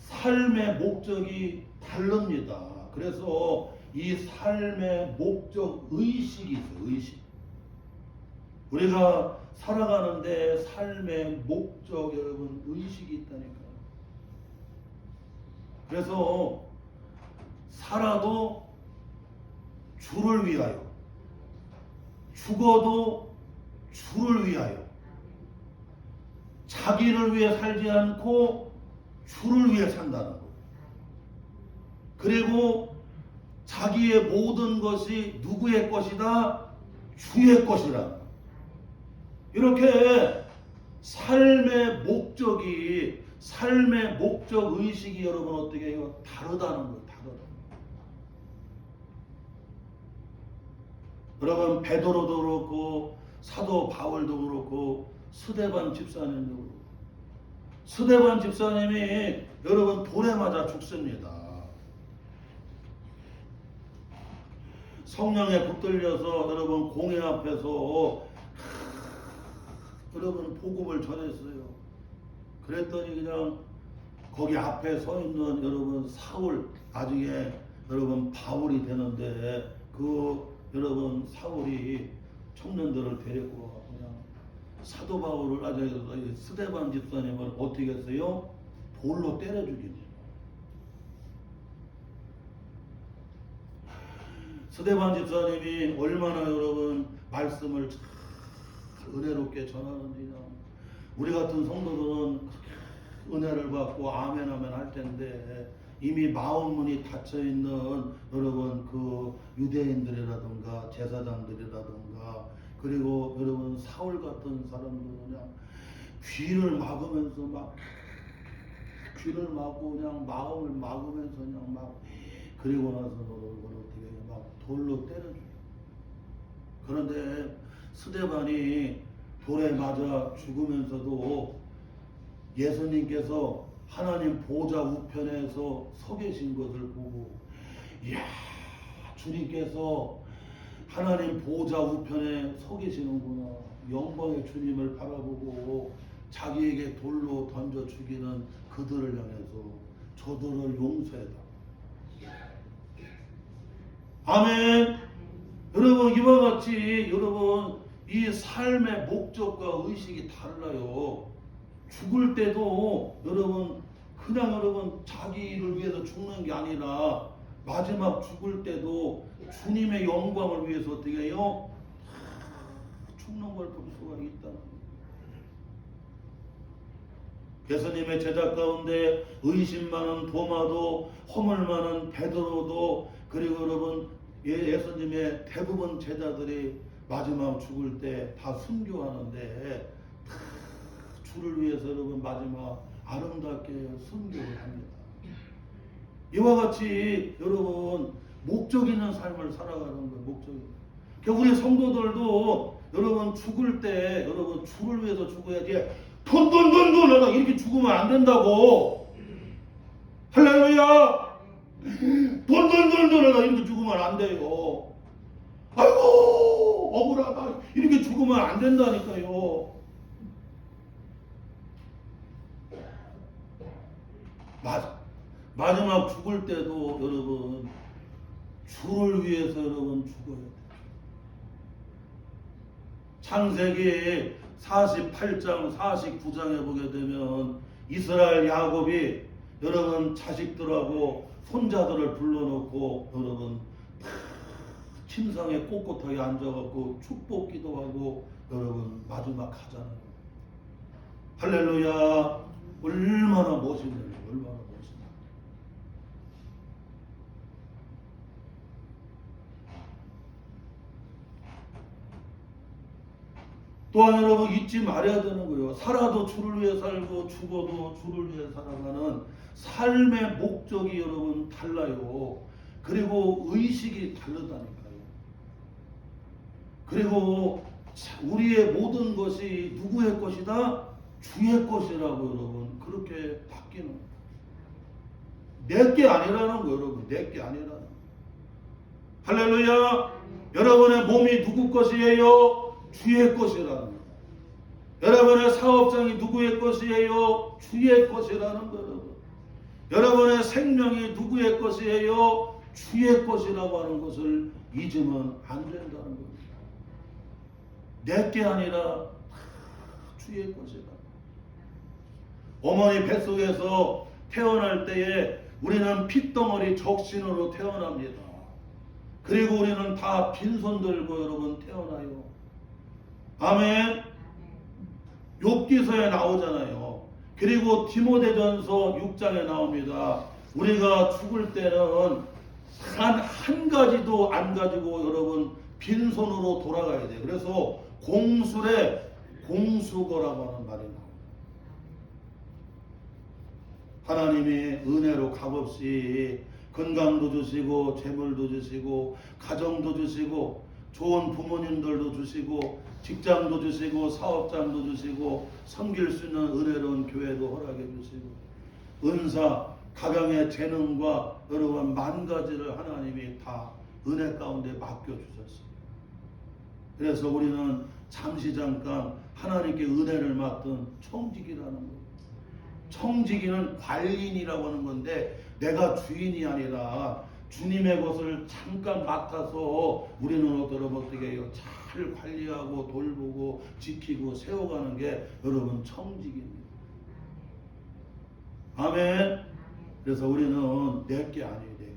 [SPEAKER 1] 삶의 목적이 다릅니다. 그래서 이 삶의 목적 의식이 있어요. 의식. 우리가 살아가는데 삶의 목적 여러분 의식이 있다니까요. 그래서 살아도 주를 위하여 죽어도 주를 위하여 자기를 위해 살지 않고 주를 위해 산다는 것. 그리고 자기의 모든 것이 누구의 것이다? 주의 것이라. 이렇게 삶의 목적 의식이 여러분 어떻게 해요? 다르다는 거예요. 다르다. 여러분 베드로도 그렇고 사도 바울도 그렇고 스데반 집사님도 그렇고 스데반 집사님이 여러분 돌에 맞아 죽습니다. 성령에 붙들려서 여러분 공회 앞에서 여러분 복음을 전했어요. 그랬더니 그냥 거기 앞에 서 있는 여러분 사울, 나중에 여러분 바울이 되는데 그 여러분 사울이 청년들을 데리고 그냥 사도 바울을 스데반 집사님을 어떻게 했어요? 돌로 때려 죽이네. 스데반 집사님이 얼마나 여러분 말씀을 참 은혜롭게 전하는지 우리 같은 성도들은 은혜를 받고 아멘 하면 할 텐데 이미 마음문이 닫혀 있는 여러분 그 유대인들이라든가 제사장들이라든가 그리고 여러분 사울 같은 사람들은 그냥 귀를 막으면서 막 귀를 막고 그냥 마음을 막으면서 그냥 막 그리고 나서 어떻게 막 돌로 때려줘. 그런데 스데반이 돌에 맞아 죽으면서도 예수님께서 하나님 보좌 우편에서 서 계신 것을 보고 이야 주님께서 하나님 보좌 우편에 서 계시는구나. 영광의 주님을 바라보고 자기에게 돌로 던져 죽이는 그들을 향해서 저들을 용서해다. 아멘. 여러분 이와 같이 여러분 이 삶의 목적과 의식이 달라요. 죽을 때도 여러분 그냥 여러분 자기를 위해서 죽는 게 아니라 마지막 죽을 때도 주님의 영광을 위해서 어떻게 해요? 죽는 걸 볼 수가 있다는 거예요. 예수님의 제자 가운데 의심 많은 도마도 허물 많은 베드로도 그리고 여러분 예수님의 대부분 제자들이 마지막 죽을 때 다 순교하는데 주를 위해서 여러분 마지막 아름답게 순교를 합니다. 이와 같이 여러분 목적 있는 삶을 살아가는 거예요. 목적이. 우리 성도들도 여러분 죽을 때 여러분 주를 위해서 죽어야지 돈 내가 이렇게 죽으면 안 된다고. 할렐루야. 돈 내가 이렇게 죽으면 안 돼요. 아이고 억울하다 이렇게 죽으면 안 된다니까요. 마지막 죽을 때도 여러분 주를 위해서 여러분 죽어야 돼요. 창세기 48장 49장에 보게 되면 이스라엘 야곱이 여러분 자식들하고 손자들을 불러놓고 여러분 침상에 꼿꼿하게 앉아갖고 축복 기도하고 여러분 마지막 하잖아요. 할렐루야. 얼마나 멋있네요. 얼마나 멋있네요. 또한 여러분 잊지 말아야 되는 거예요. 살아도 주를 위해 살고 죽어도 주를 위해 살아가는 삶의 목적이 여러분 달라요. 그리고 의식이 다르다니까요. 그리고 우리의 모든 것이 누구의 것이다? 주의 것이라고 여러분 그렇게 바뀌는 내게 아니라는 거예요. 여러분 내게 아니라는 거예요. 할렐루야. 여러분의 몸이 누구 것이에요? 주의 것이라는 거예요. 여러분의 사업장이 누구의 것이에요? 주의 것이라는 거예요. 여러분의 생명이 누구의 것이에요? 주의 것이라고 하는 것을 잊으면 안 된다는 겁니다. 내게 아니라 주의 것이다. 어머니 뱃속에서 태어날 때에 우리는 핏덩어리 적신으로 태어납니다. 그리고 우리는 다 빈손 들고 여러분 태어나요. 아멘. 욥기서에 나오잖아요. 그리고 디모데전서 6장에 나옵니다. 우리가 죽을 때는 한 가지도 안 가지고 여러분 빈손으로 돌아가야 돼요. 그래서 공술에 공수거라고 하는 말이 나옵니다. 하나님의 은혜로 값없이 건강도 주시고 재물도 주시고 가정도 주시고 좋은 부모님들도 주시고 직장도 주시고 사업장도 주시고 섬길 수 있는 은혜로운 교회도 허락해 주시고 은사 각양의 재능과 여러분 만 가지를 하나님이 다 은혜 가운데 맡겨주셨어요. 그래서 우리는 잠시 잠깐 하나님께 은혜를 맡은 청지기라는 거예요. 청지기는 관리인이라고 하는 건데 내가 주인이 아니라 주님의 것을 잠깐 맡아서 우리는 어떻게 해요? 잘 관리하고 돌보고 지키고 세워가는 게 여러분 청지기입니다. 아멘. 그래서 우리는 내게 아니에요. 내게.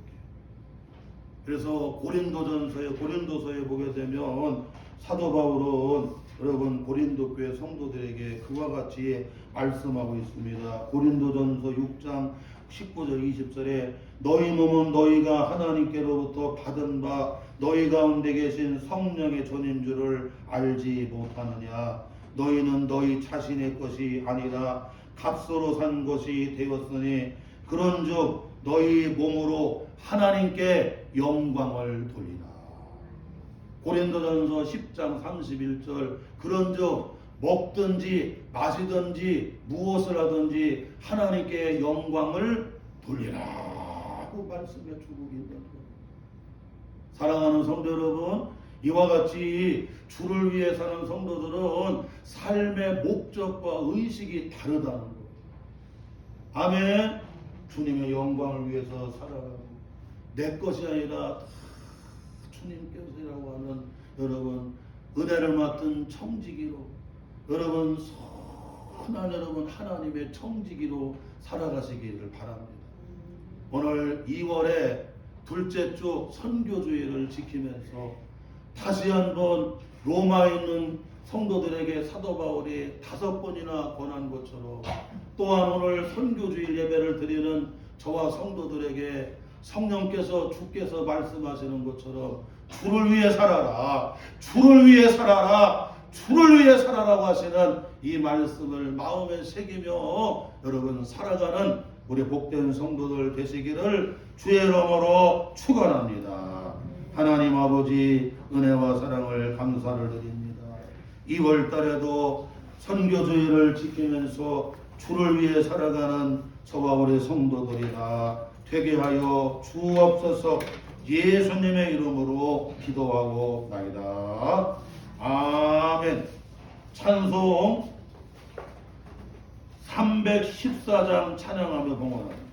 [SPEAKER 1] 그래서 고린도서에 보게 되면 사도 바울은 여러분 고린도 교회 성도들에게 그와 같이 말씀하고 있습니다. 고린도전서 6장 19절 20절에 너희 몸은 너희가 하나님께로부터 받은 바 너희 가운데 계신 성령의 전인 줄을 알지 못하느냐. 너희는 너희 자신의 것이 아니라 값으로 산 것이 되었으니 그런즉 너희 몸으로 하나님께 영광을 돌리라. 고린도전서 10장 31절 그런즉 먹든지 마시든지 무엇을 하든지 하나님께 영광을 돌리라고 말씀해 주고 있는 거예요. 사랑하는 성도 여러분, 이와 같이 주를 위해 사는 성도들은 삶의 목적과 의식이 다르다는 거예요. 아멘. 주님의 영광을 위해서 살아가고 내 것이 아니라 주님께서라고 하는 여러분 은혜를 맡은 청지기로 여러분 선한 여러분 하나님의 청지기로 살아가시기를 바랍니다. 오늘 2월에 둘째 주 선교주의를 지키면서 다시 한번 로마에 있는 성도들에게 사도 바울이 5번이나 권한 것처럼 또한 오늘 선교주의 예배를 드리는 저와 성도들에게 성령께서 주께서 말씀하시는 것처럼 주를 위해 살아라, 주를 위해 살아라, 주를 위해 살아라고 하시는 이 말씀을 마음에 새기며 여러분 살아가는 우리 복된 성도들 되시기를 주의 이름으로 축원합니다. 하나님 아버지 은혜와 사랑을 감사를 드립니다. 2월 달에도 선교주의를 지키면서 주를 위해 살아가는 저와 우리 성도들이다 되게 하여 주옵소서. 예수님의 이름으로 기도하고 나이다. 아멘. 찬송 314장 찬양하며 봉헌합니다.